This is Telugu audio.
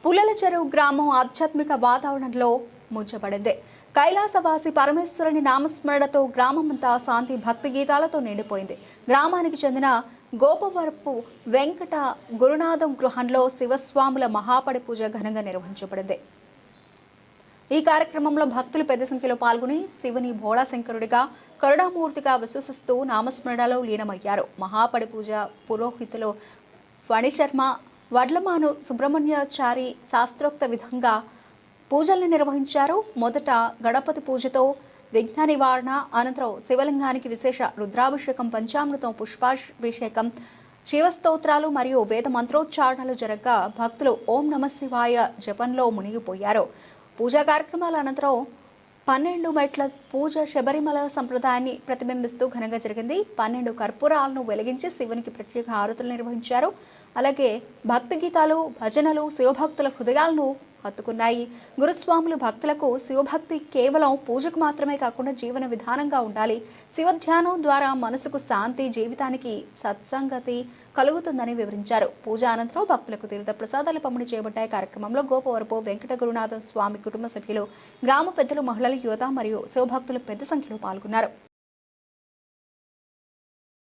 పుల్లల చెరువు గ్రామం ఆధ్యాత్మిక వాతావరణంలో ముంచబడింది. కైలాసవాసి పరమేశ్వరుని నామస్మరణతో గ్రామమంతా శాంతి భక్తి గీతాలతో నిండిపోయింది. గ్రామానికి చెందిన గోపవరపు వెంకట గురునాథం గృహంలో శివస్వాముల మహాపడి పూజ ఘనంగా నిర్వహించబడింది. ఈ కార్యక్రమంలో భక్తులు పెద్ద సంఖ్యలో పాల్గొని శివుని భోళాశంకరుడిగా కరుణామూర్తిగా విశ్వసిస్తూ నామస్మరణలో లీనమయ్యారు. మహాపడి పూజ పురోహితులు ఫణిశర్మ, వడ్లమాను సుబ్రహ్మణ్యాచారి శాస్త్రోక్త విధంగా పూజలను నిర్వహించారు. మొదట గణపతి పూజతో విఘ్న నివారణ, అనంతరం శివలింగానికి విశేష రుద్రాభిషేకం, పంచామృతం, పుష్పాభిషేకం, శివస్తోత్రాలు మరియు వేద మంత్రోచ్చారణలు జరగగా భక్తులు ఓం నమః శివాయ జపంలో మునిగిపోయారు. పూజా కార్యక్రమాల అనంతరం 12 మెట్ల పూజ శబరిమల సంప్రదాయాన్ని ప్రతిబింబిస్తూ ఘనంగా జరిగింది. 12 కర్పూరాలను వెలిగించి శివునికి ప్రత్యేక హారతులు నిర్వహించారు. అలాగే భక్తి గీతాలు, భజనలు శివభక్తుల హృదయాలను హత్తుకున్నాయి. గురుస్వాములు భక్తులకు శివభక్తి కేవలం పూజకు మాత్రమే కాకుండా జీవన విధానంగా ఉండాలి. శివధ్యానం ద్వారా మనసుకు శాంతి, జీవితానికి సత్సంగతి కలుగుతుందని వివరించారు. పూజ అనంతరం భక్తులకు తీర్థ ప్రసాదాలు పంపిణీ చేయబడ్డాయి. కార్యక్రమంలో గోపవరపు వెంకట గురునాథ స్వామి కుటుంబ సభ్యులు, గ్రామ పెద్దలు, మహిళలు, యువత మరియు శివభక్తులు పెద్ద సంఖ్యలో పాల్గొన్నారు.